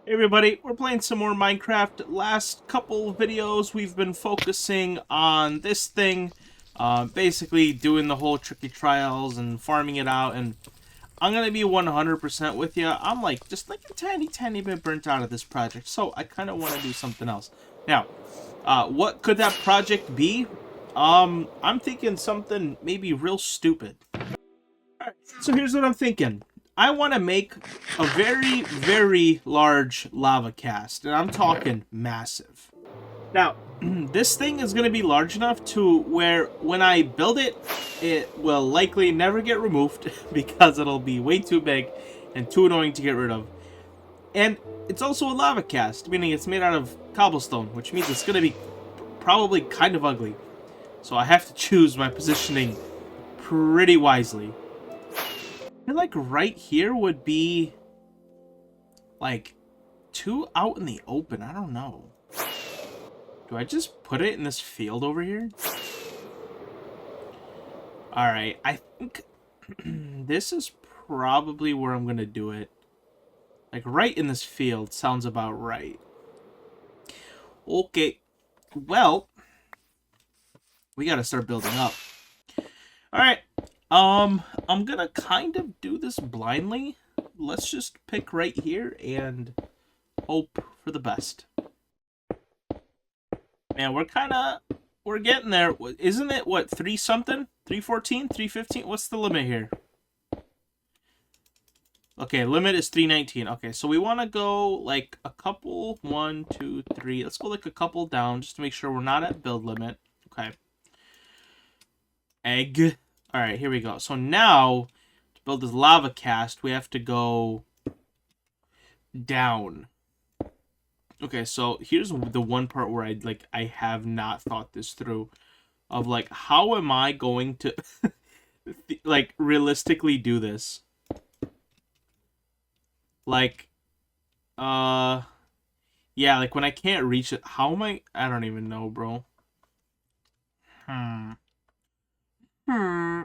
Hey everybody, we're playing some more Minecraft. Last couple videos we've been focusing on this thing, basically doing the whole tricky trials and farming it out, and I'm gonna be 100% with you. I'm just like a tiny bit burnt out of this project, so I kind of want to do something else. Now, what could that project be? I'm thinking something maybe real stupid. Alright, so here's what I'm thinking. I want to make a very large lava cast, and I'm talking massive. Now, this thing is going to be large enough to where when I build it, it will likely never get removed because it'll be way too big and too annoying to get rid of. And it's also a lava cast, meaning it's made out of cobblestone, which means it's going to be probably kind of ugly. So I have to choose my positioning pretty wisely. I feel like right here would be like too out in the open. I don't know. Do I just put it in this field over here? Alright, I think this is probably where I'm going to do it. Like right in this field sounds about right. Okay, well, we got to start building up. Alright, I'm going to kind of do this blindly. Let's just pick right here and hope for the best. Man, we're getting there. Isn't it, what, 3 something? 314? 315? What's the limit here? Okay, limit is 319. Okay, so we want to go like a couple, 1, 2, 3. Let's go like a couple down just to make sure we're not at build limit. Okay. Egg. All right, here we go. So now, to build this lava cast, we have to go down. Okay, so here's the one part where I have not thought this through, of like, how am I going to like realistically do this? Like, yeah, like when I can't reach it, how am I don't even know, bro. Hmm. Hmm.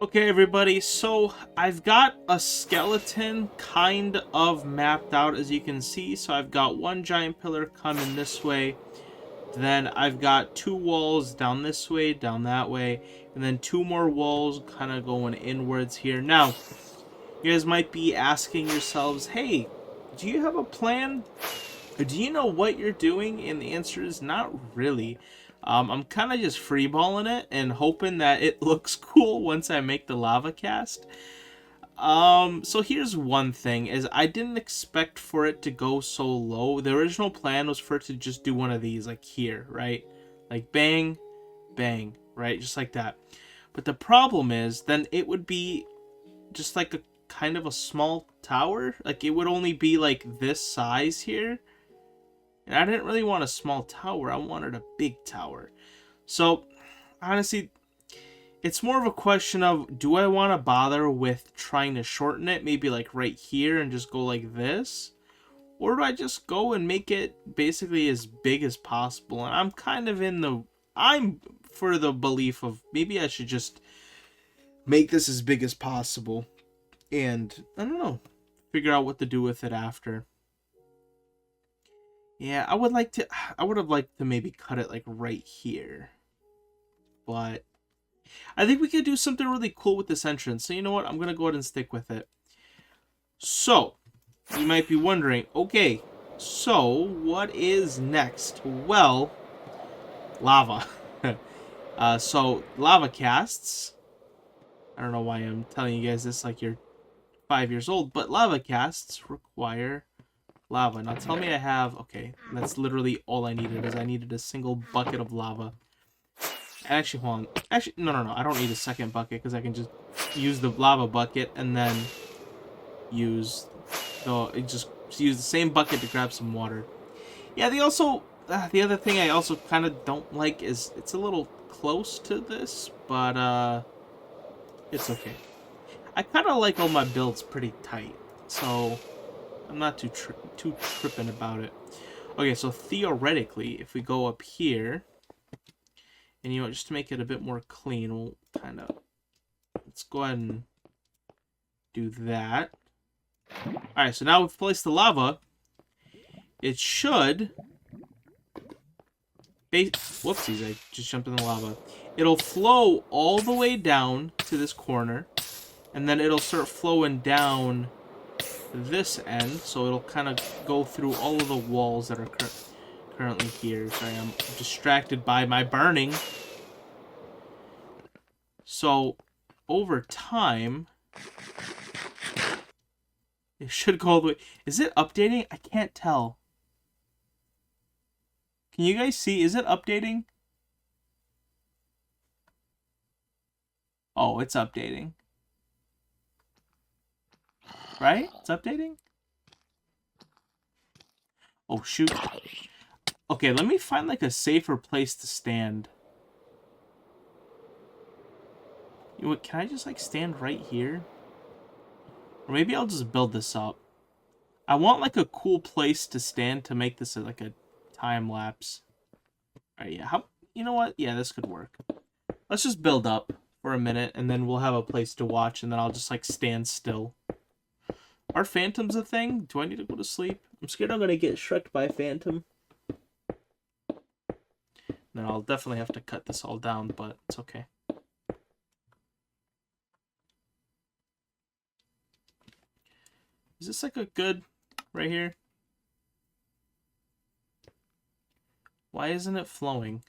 Okay, everybody, so I've got a skeleton kind of mapped out, as you can see. So I've got one giant pillar coming this way. Then I've got 2 walls down this way, down that way, and then 2 more walls kind of going inwards here. Now, you guys might be asking yourselves, hey, do you have a plan? Or do you know what you're doing? And the answer is not really. I'm kind of just freeballing it and hoping that it looks cool once I make the lava cast. So here's one thing, is I didn't expect for it to go so low. The original plan was for it to just do one of these, like here, right? Like bang, bang, right? Just like that. But the problem is, then it would be just like a kind of a small tower. Like it would only be like this size here. And I didn't really want a small tower, I wanted a big tower. So, honestly, it's more of a question of, do I want to bother with trying to shorten it, maybe like right here and just go like this? Or do I just go and make it basically as big as possible? And I'm kind of I'm for the belief of maybe I should just make this as big as possible. And, I don't know, figure out what to do with it after. Yeah, I would have liked to maybe cut it like right here. But I think we could do something really cool with this entrance. So you know what? I'm going to go ahead and stick with it. So, you might be wondering, okay, so what is next? Well, lava. So, lava casts. I don't know why I'm telling you guys this like you're 5 years old, but lava casts require lava. Now tell me I have... Okay, that's literally all I needed, is I needed a single bucket of lava. Actually, hold on. Actually, no. I don't need a second bucket, because I can just use the lava bucket and then use the... just use the same bucket to grab some water. Yeah, they also the other thing I also kind of don't like is it's a little close to this, but it's okay. I kind of like all my builds pretty tight, so I'm not too tripping about it. Okay, so theoretically, if we go up here, and you know, just to make it a bit more clean, we'll kind of, let's go ahead and do that. Alright, so now we've placed the lava. It should... Whoopsies, I just jumped in the lava. It'll flow all the way down to this corner, and then it'll start flowing down this end, so it'll kind of go through all of the walls that are currently here. Sorry, I'm distracted by my burning. So, over time, it should go all the way... Is it updating? I can't tell. Can you guys see? Is it updating? Oh, it's updating. Right? It's updating? Oh, shoot. Okay, let me find, like, a safer place to stand. You know what, can I just, like, stand right here? Or maybe I'll just build this up. I want, like, a cool place to stand to make this, like, a time lapse. Alright, yeah, you know what? Yeah, this could work. Let's just build up for a minute, and then we'll have a place to watch, and then I'll just, like, stand still. Are phantoms a thing? Do I need to go to sleep? I'm scared I'm gonna get struck by a phantom. Then I'll definitely have to cut this all down, but it's okay. Is this like a good right here? Why isn't it flowing?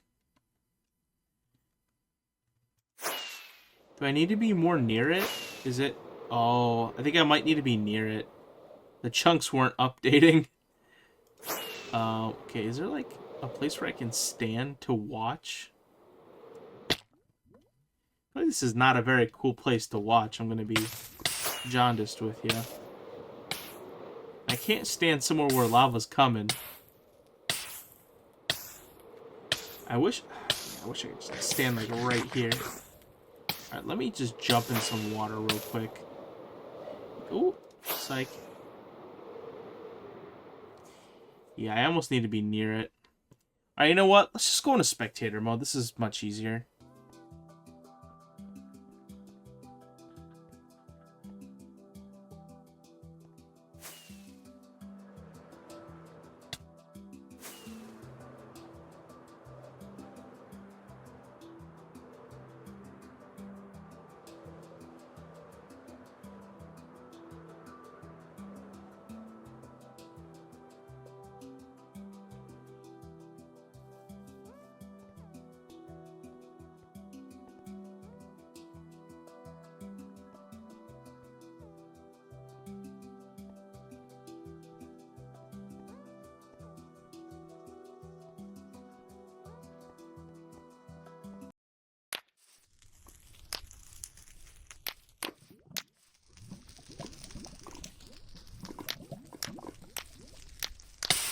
Do I need to be more near it? Is it... Oh, I think I might need to be near it. The chunks weren't updating. Okay, is there like a place where I can stand to watch? Well, this is not a very cool place to watch. I'm going to be jaundiced with you. I can't stand somewhere where lava's coming. I wish I could just stand like right here. Alright, let me just jump in some water real quick. Ooh, psych. Yeah, I almost need to be near it. Alright, you know what? Let's just go into spectator mode. This is much easier.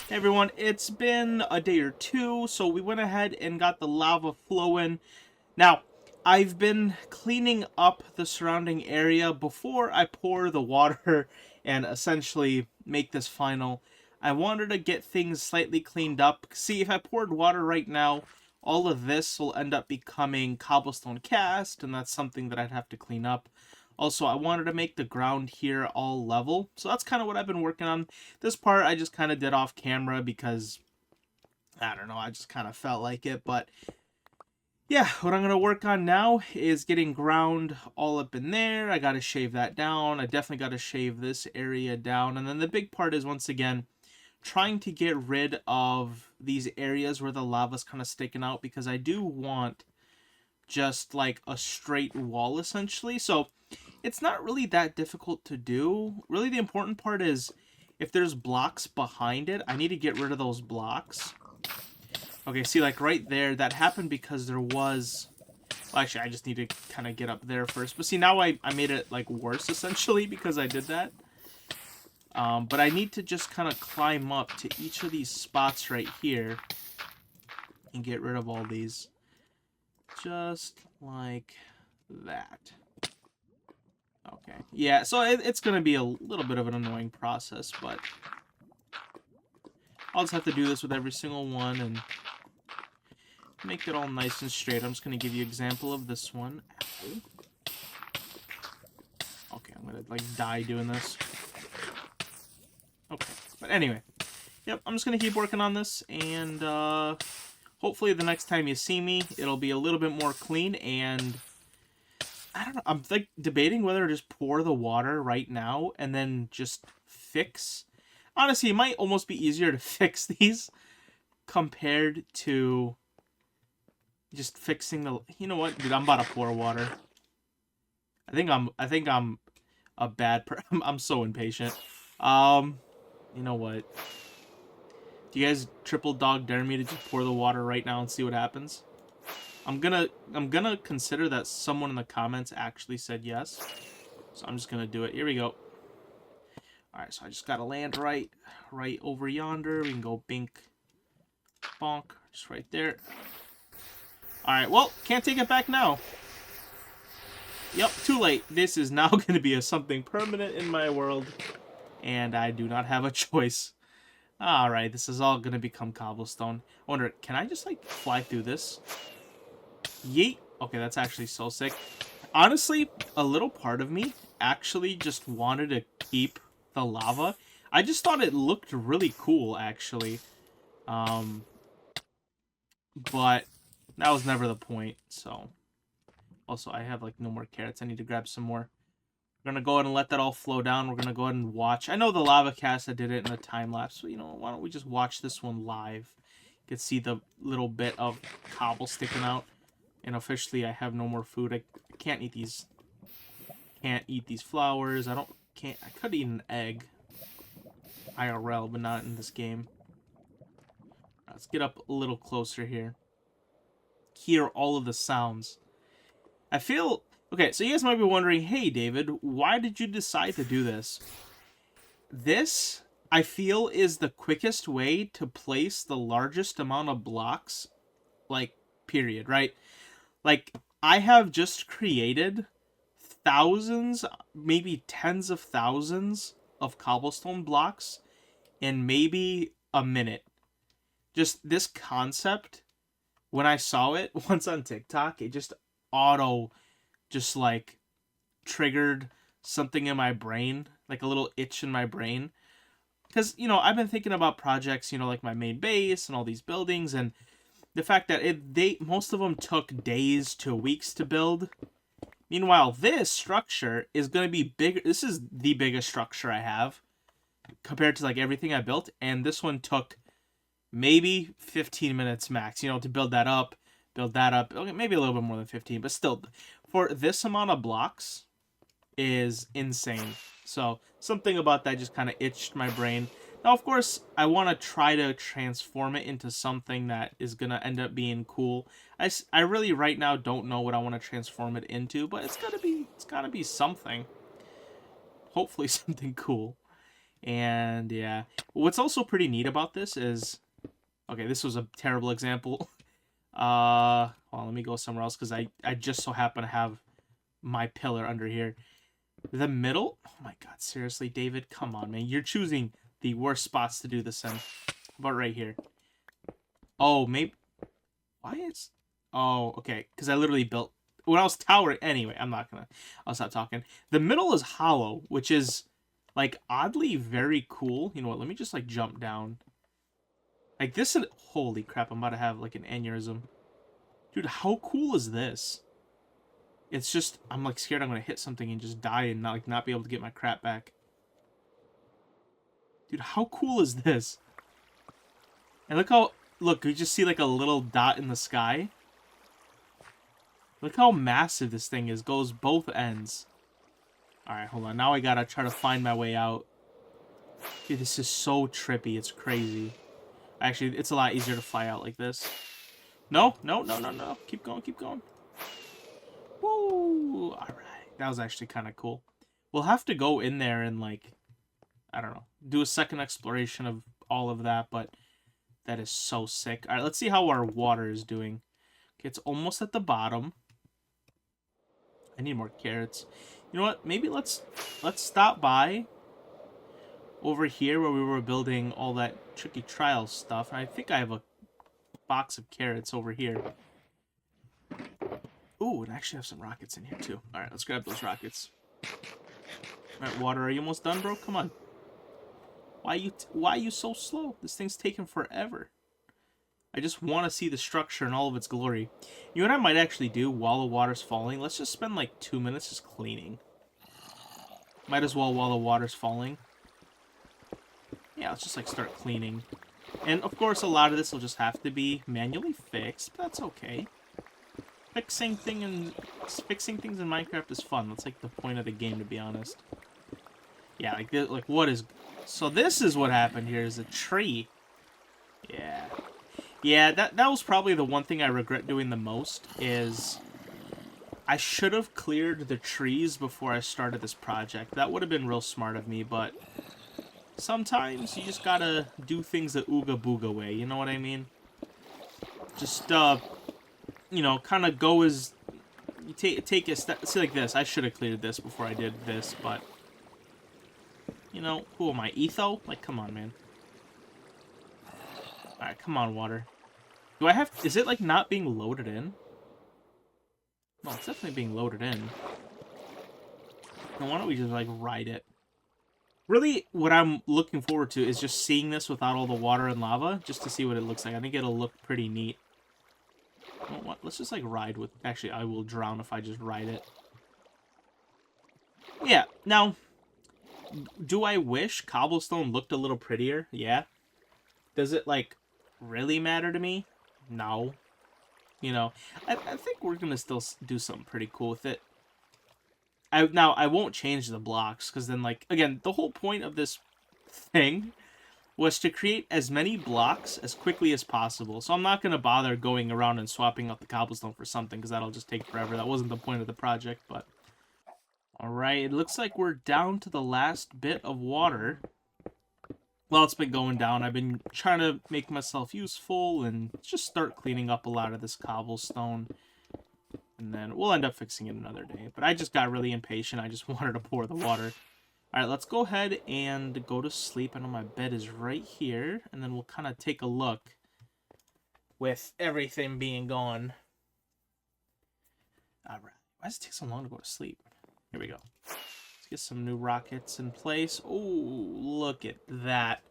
Hey everyone, it's been a day or two, so we went ahead and got the lava flowing. Now, I've been cleaning up the surrounding area before I pour the water and essentially make this final. I wanted to get things slightly cleaned up. See, if I poured water right now, all of this will end up becoming cobblestone cast, and that's something that I'd have to clean up. Also, I wanted to make the ground here all level, so that's kind of what I've been working on. This part I just kind of did off camera because, I don't know, I just kind of felt like it, but yeah, what I'm going to work on now is getting ground all up in there. I got to shave that down. I definitely got to shave this area down, and then the big part is, once again, trying to get rid of these areas where the lava's kind of sticking out, because I do want just like a straight wall essentially. So it's not really that difficult to do. Really the important part is if there's blocks behind it, I need to get rid of those blocks. Okay, see, like right there, that happened because there was... Well, actually, I just need to kind of get up there first. But see, now I made it like worse essentially because I did that. But I need to just kind of climb up to each of these spots right here and get rid of all these. Just like that. Okay. Yeah, so it's going to be a little bit of an annoying process, but I'll just have to do this with every single one and make it all nice and straight. I'm just going to give you an example of this one. Ow. Okay, I'm going to, like, die doing this. Okay, but anyway. Yep, I'm just going to keep working on this, and hopefully the next time you see me, it'll be a little bit more clean, and I don't know, I'm like debating whether to just pour the water right now and then just fix. Honestly, it might almost be easier to fix these compared to just fixing the. You know what, dude? I'm about to pour water. I think I'm a bad I'm so impatient. You know what? Do you guys triple dog dare me to just pour the water right now and see what happens? I'm gonna consider that someone in the comments actually said yes. So I'm just gonna do it. Here we go. Alright, so I just gotta land right over yonder. We can go bink, bonk, just right there. Alright, well, can't take it back now. Yep, too late. This is now gonna be something permanent in my world. And I do not have a choice. Alright, this is all gonna become cobblestone. I wonder, can I just, like, fly through this? Yeet. Okay, that's actually so sick. Honestly, a little part of me actually just wanted to keep the lava. I just thought it looked really cool, actually. But that was never the point, so. Also, I have, like, no more carrots. I need to grab some more. We're gonna go ahead and let that all flow down. We're gonna go ahead and watch. I know the Lavacast, I did it in a time-lapse, but, you know, why don't we just watch this one live? You can see the little bit of cobble sticking out. And officially, I have no more food. I can't eat these. Can't eat these flowers. I could eat an egg. IRL, but not in this game. Let's get up a little closer here. Hear all of the sounds. I feel... Okay, so you guys might be wondering, hey, David, why did you decide to do this? This, I feel, is the quickest way to place the largest amount of blocks, like, period, right? Like, I have just created thousands, maybe tens of thousands of cobblestone blocks in maybe a minute. Just this concept, when I saw it once on TikTok, it just like, triggered something in my brain, like a little itch in my brain. Because, you know, I've been thinking about projects, you know, like my main base and all these buildings, and the fact that most of them took days to weeks to build. Meanwhile, this structure is going to be bigger. This is the biggest structure I have compared to, like, everything I built. And this one took maybe 15 minutes max, you know, to build that up. Okay, maybe a little bit more than 15, but still, for this amount of blocks is insane. So something about that just kind of itched my brain. Now, of course, I want to try to transform it into something that is going to end up being cool. I really right now don't know what I want to transform it into, but it's got to be something. Hopefully something cool. And yeah, what's also pretty neat about this is, okay, this was a terrible example. Well, let me go somewhere else because I just so happen to have my pillar under here. The middle? Oh my god, seriously, David? Come on, man. You're choosing the worst spots to do this in. How about right here? Oh, maybe... Why is... Oh, okay. Because I literally built... When I was towering... Anyway, I'll stop talking. The middle is hollow, which is, like, oddly very cool. You know what? Let me just, like, jump down. Like, this is... Holy crap, I'm about to have, like, an aneurysm. Dude, how cool is this? It's just... I'm, like, scared I'm going to hit something and just die and not be able to get my crap back. Dude, how cool is this? And look how... Look, you just see, like, a little dot in the sky. Look how massive this thing is. Goes both ends. Alright, hold on. Now I gotta try to find my way out. Dude, this is so trippy. It's crazy. Actually, it's a lot easier to fly out like this. No, no, no, no, no. Keep going, keep going. Woo! Alright. That was actually kind of cool. We'll have to go in there and, like... I don't know. Do a second exploration of all of that, but... That is so sick. All right, let's see how our water is doing. Okay, it's almost at the bottom. I need more carrots. You know what? Maybe let's stop by over here where we were building all that tricky trial stuff. And I think I have a box of carrots over here. Ooh, and I actually have some rockets in here too. All right, let's grab those rockets. All right, water, are you almost done, bro? Come on. Why are you so slow? This thing's taking forever. I just want to see the structure in all of its glory. You know what I might actually do while the water's falling? Let's just spend like 2 minutes just cleaning. Might as well while the water's falling. Yeah, let's just like start cleaning. And of course a lot of this will just have to be manually fixed, but that's okay. Fixing things in Minecraft is fun. That's like the point of the game, to be honest. Yeah, like what is... So this is what happened here, is a tree. Yeah. Yeah, that was probably the one thing I regret doing the most, is I should have cleared the trees before I started this project. That would have been real smart of me, but sometimes you just gotta do things the Ooga Booga way, you know what I mean? Just, you know, kind of go as... You take a step... See, like this, I should have cleared this before I did this, but... You know, who am I, Etho? Like, come on, man. Alright, come on, water. Do I have... Is it, like, not being loaded in? No, it's definitely being loaded in. Now, why don't we just, like, ride it? Really, what I'm looking forward to is just seeing this without all the water and lava, just to see what it looks like. I think it'll look pretty neat. You know what? Let's just, like, ride with... Actually, I will drown if I just ride it. Yeah, now... Do I wish cobblestone looked a little prettier? Yeah. Does it, like, really matter to me? No. You know, I think we're gonna still do something pretty cool with it. Now, I won't change the blocks, because then, like, again, the whole point of this thing was to create as many blocks as quickly as possible. So I'm not gonna bother going around and swapping out the cobblestone for something, because that'll just take forever. That wasn't the point of the project, but... Alright, it looks like we're down to the last bit of water. Well, it's been going down. I've been trying to make myself useful and just start cleaning up a lot of this cobblestone. And then we'll end up fixing it another day. But I just got really impatient. I just wanted to pour the water. Alright, let's go ahead and go to sleep. I know my bed is right here. And then we'll kind of take a look with everything being gone. Alright, why does it take so long to go to sleep? Here we go. Let's get some new rockets in place. Oh, look at that.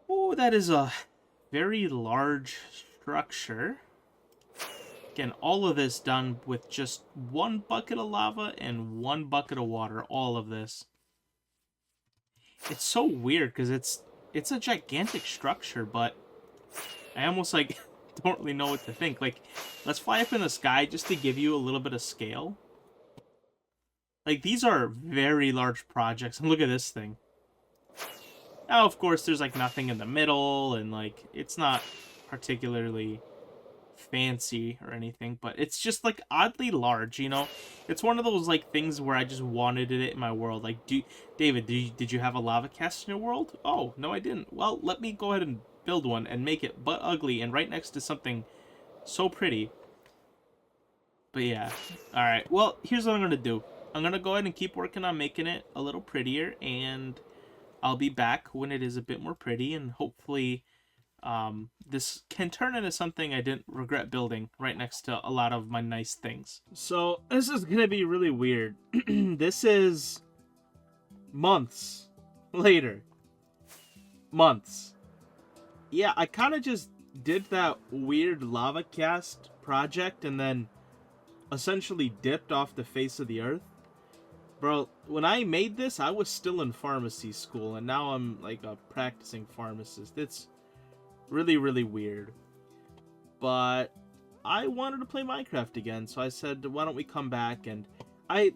Oh, that is a very large structure. Again, all of this done with just 1 bucket of lava and 1 bucket of water. All of this. It's so weird because it's a gigantic structure, but I almost like don't really know what to think. Like, let's fly up in the sky just to give you a little bit of scale. Like, these are very large projects, and look at this thing. Now, of course, there's, like, nothing in the middle, and, like, it's not particularly fancy or anything, but it's just, like, oddly large, you know? It's one of those, like, things where I just wanted it in my world. Like, David, did you have a Lavacast in your world? Oh, no, I didn't. Well, let me go ahead and build one and make it butt ugly and right next to something so pretty. But, yeah. Alright, well, here's what I'm gonna do. I'm going to go ahead and keep working on making it a little prettier, and I'll be back when it is a bit more pretty, and hopefully this can turn into something I didn't regret building right next to a lot of my nice things. So this is going to be really weird. This is months later. Months. Yeah, I kind of just did that weird Lavacast project and then essentially dipped off the face of the earth. Bro, when I made this, I was still in pharmacy school, and now I'm, like, a practicing pharmacist. It's really, really weird. But I wanted to play Minecraft again, so I said, why don't we come back? And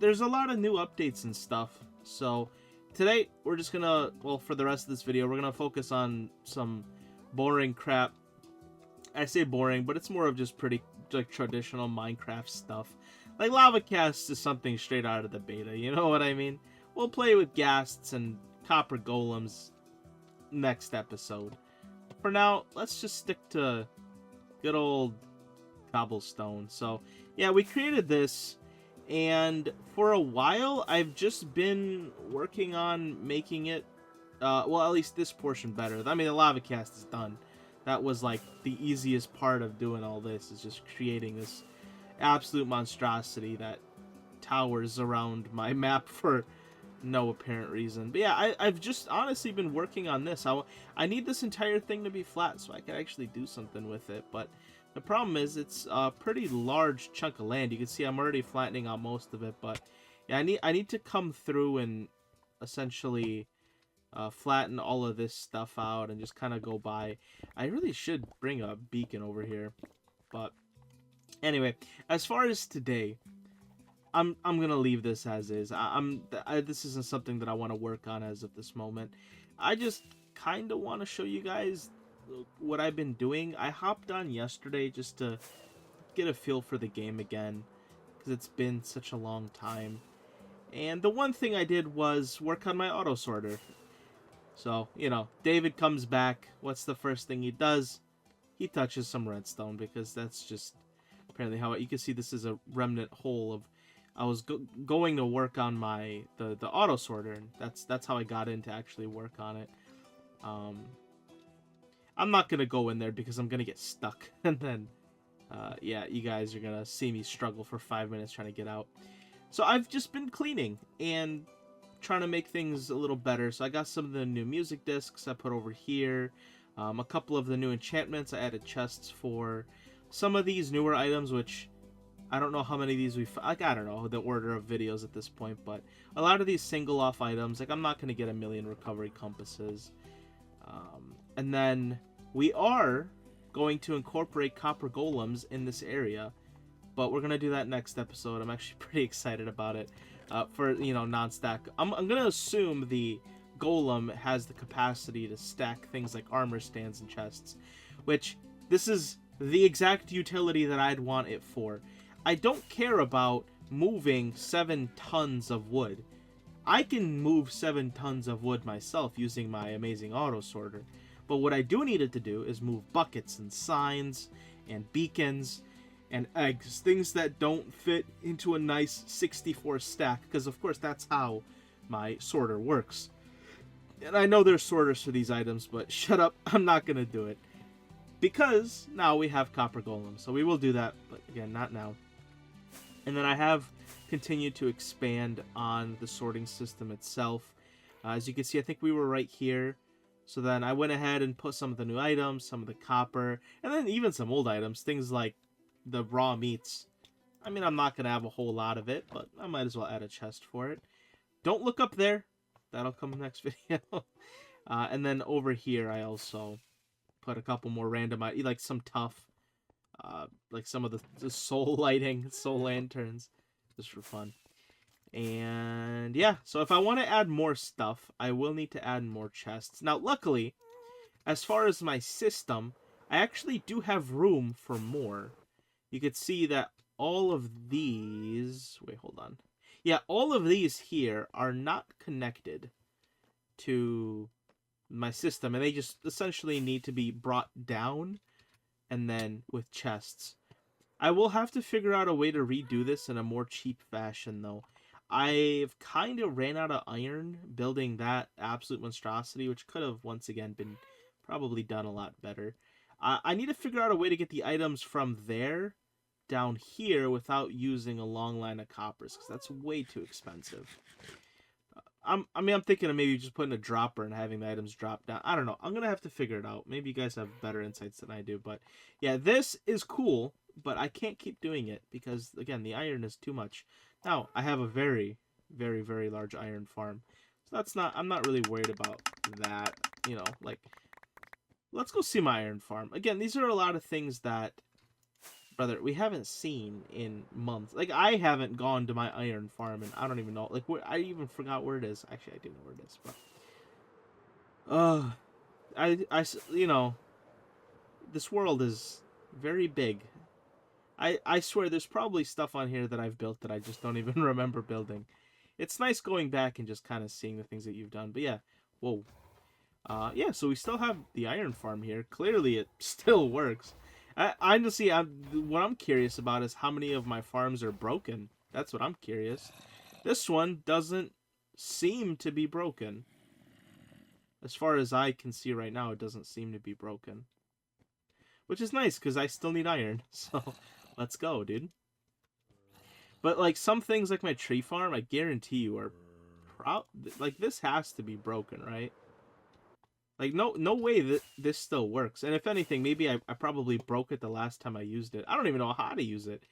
there's a lot of new updates and stuff. So today, we're just gonna, well, for the rest of this video, we're gonna focus on some boring crap. I say boring, but it's more of just pretty, like, traditional Minecraft stuff. Like, Lavacast is something straight out of the beta, you know what I mean? We'll play with ghasts and copper golems next episode. for now, let's just stick to good old cobblestone. So, yeah, we created this, and for a while, I've just been working on making it, well, at least this portion better. I mean, the lava cast is done. That was, like, the easiest part of doing all this, is just creating this absolute monstrosity that towers around my map for no apparent reason. But yeah, I've just honestly been working on this. I need this entire thing to be flat so I can actually do something with it. But the problem is it's a pretty large chunk of land. You can see I'm already flattening out most of it. But yeah, I need to come through and essentially flatten all of this stuff out and just kind of go by. I really should bring a beacon over here. But anyway, as far as today, I'm gonna leave this as is. This isn't something that I want to work on as of this moment. I just kind of want to show you guys what I've been doing. I hopped on yesterday just to get a feel for the game again, because it's been such a long time. And the one thing I did was work on my auto sorter. So, you know, David comes back. What's the first thing he does? He touches some redstone, because that's just apparently how you can see this is a remnant hole of. I was going to work on the auto sorter, and that's how I got in to actually work on it. I'm not gonna go in there because I'm gonna get stuck, and then yeah, you guys are gonna see me struggle for 5 minutes trying to get out. So I've just been cleaning and trying to make things a little better. So I got some of the new music discs I put over here, a couple of the new enchantments. I added chests for some of these newer items, which I don't know how many of these I don't know the order of videos at this point, but a lot of these single off items, like I'm not going to get a million recovery compasses. And then we are going to incorporate copper golems in this area, but we're going to do that next episode. I'm actually pretty excited about it for, you know, non-stack. I'm going to assume the golem has the capacity to stack things like armor stands and chests, which this is the exact utility that I'd want it for. I don't care about moving 7 tons of wood. I can move 7 tons of wood myself using my amazing auto sorter. But what I do need it to do is move buckets and signs and beacons and eggs. Things that don't fit into a nice 64 stack. Because of course that's how my sorter works. And I know there's sorters for these items, but shut up, I'm not going to do it. Because now we have copper golems. So we will do that, but again, not now. And then I have continued to expand on the sorting system itself. As you can see, I think we were right here. So then I went ahead and put some of the new items, some of the copper, and then even some old items, things like the raw meats. I mean, I'm not going to have a whole lot of it, but I might as well add a chest for it. Don't look up there. That'll come next video. And then over here, I also put a couple more random, like some tough, like some of the soul lighting, soul lanterns, just for fun. And yeah, so if I want to add more stuff, I will need to add more chests. Now, luckily, as far as my system, I actually do have room for more. You could see that all of these... Wait, hold on. Yeah, all of these here are not connected to my system, and they just essentially need to be brought down, and then with chests. I will have to figure out a way to redo this in a more cheap fashion, though. I've kind of ran out of iron building that absolute monstrosity, which could have, once again, been probably done a lot better. I need to figure out a way to get the items from there down here without using a long line of coppers, because that's way too expensive. I'm thinking of maybe just putting a dropper and having the items drop down. I don't know. I'm going to have to figure it out. Maybe you guys have better insights than I do. But yeah, this is cool, but I can't keep doing it because, again, the iron is too much. Now, I have a very, very, very large iron farm. So that's not... I'm not really worried about that. You know, like, let's go see my iron farm. Again, these are a lot of things that, brother, we haven't seen in months. Like, I haven't gone to my iron farm, and I don't even know. Like, I even forgot where it is. Actually, I do know where it is, but... you know, this world is very big. I swear there's probably stuff on here that I've built that I just don't even remember building. It's nice going back and just kind of seeing the things that you've done. But yeah, whoa. Yeah, so we still have the iron farm here. Clearly, it still works. Honestly, what I'm curious about is how many of my farms are broken. That's what I'm curious. This one doesn't seem to be broken. As far as I can see right now, it doesn't seem to be broken. Which is nice, because I still need iron. So, let's go, dude. But, like, some things like my tree farm, I guarantee you are... like, this has to be broken, right? Like, no way that this still works. And if anything, maybe I probably broke it the last time I used it. I don't even know how to use it.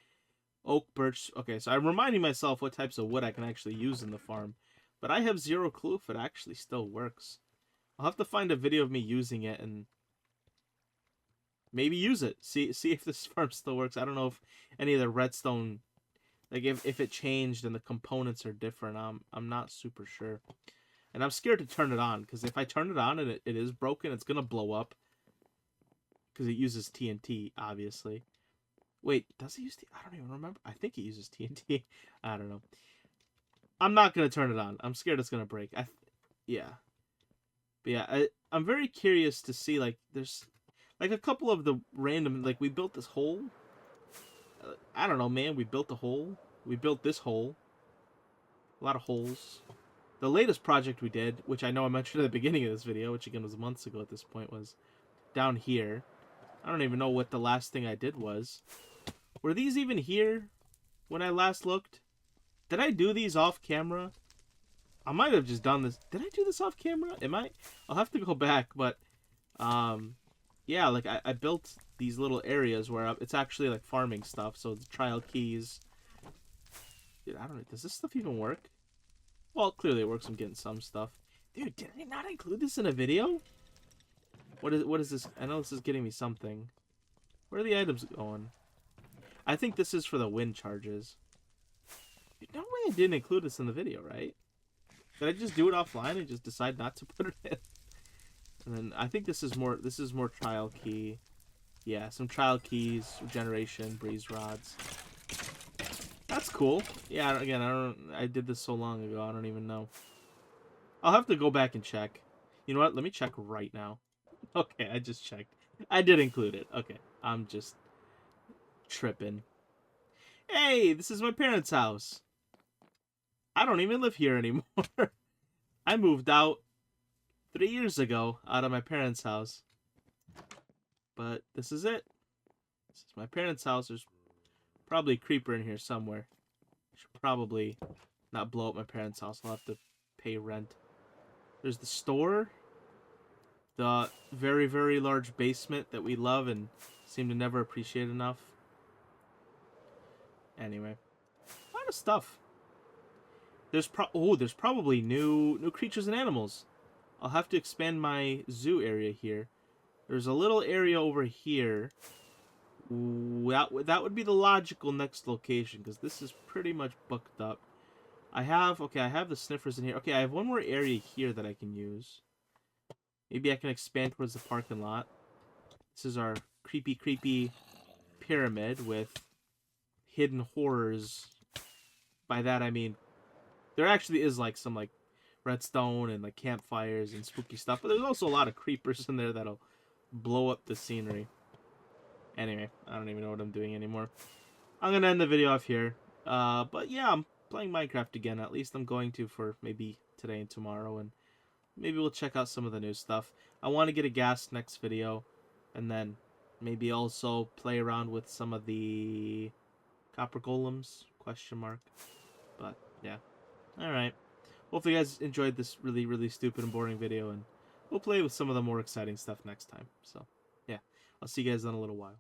Oak, birch... Okay, so I'm reminding myself what types of wood I can actually use in the farm. But I have zero clue if it actually still works. I'll have to find a video of me using it and maybe use it. See if this farm still works. I don't know if any of the redstone... Like, if it changed and the components are different. I'm not super sure. And I'm scared to turn it on, because if I turn it on and it is broken, it's going to blow up. Because it uses TNT, obviously. Wait, does it use TNT? I don't even remember. I think it uses TNT. I don't know. I'm not going to turn it on. I'm scared it's going to break. Yeah. But yeah, I'm very curious to see, like, there's... Like, a couple of the random... Like, we built this hole. I don't know, man. We built a hole. We built this hole. A lot of holes. The latest project we did, which I know I mentioned at the beginning of this video, which again was months ago at this point, was down here. I don't even know what the last thing I did was. Were these even here when I last looked? Did I do these off camera? I might have just done this. Did I do this off camera? I'll have to go back, but yeah, like I built these little areas where it's actually like farming stuff. So the trial keys. Dude, I don't know. Does this stuff even work? Well, clearly it works. I'm getting some stuff. Dude, did I not include this in a video? What is this? I know this is getting me something. Where are the items going? I think this is for the wind charges. Dude, no way I didn't include this in the video, right? Did I just do it offline and just decide not to put it in? And then I think this is more trial key. Yeah, some trial keys, regeneration, breeze rods. That's cool. Yeah, again, I did this so long ago, I don't even know. I'll have to go back and check. You know what? Let me check right now. Okay, I just checked. I did include it. Okay, I'm just tripping. Hey, this is my parents' house. I don't even live here anymore. I moved out 3 years ago out of my parents' house. But this is it. This is my parents' house. There's probably a creeper in here somewhere. I should probably not blow up my parents' house. I'll have to pay rent. There's the store. The very, very large basement that we love and seem to never appreciate enough. Anyway. A lot of stuff. There's probably new creatures and animals. I'll have to expand my zoo area here. There's a little area over here. That would be the logical next location, because this is pretty much booked up. I have the sniffers in here. Okay, I have one more area here that I can use. Maybe I can expand towards the parking lot. This is our creepy pyramid with hidden horrors. By that I mean, there actually is like some like redstone and like campfires and spooky stuff, but there's also a lot of creepers in there that'll blow up the scenery. Anyway, I don't even know what I'm doing anymore. I'm gonna end the video off here. But yeah, I'm playing Minecraft again. At least I'm going to for maybe today and tomorrow, and maybe we'll check out some of the new stuff. I want to get a gas next video, and then maybe also play around with some of the copper golems, question mark. But yeah, alright. Hopefully you guys enjoyed this really stupid and boring video, and we'll play with some of the more exciting stuff next time. So yeah, I'll see you guys in a little while.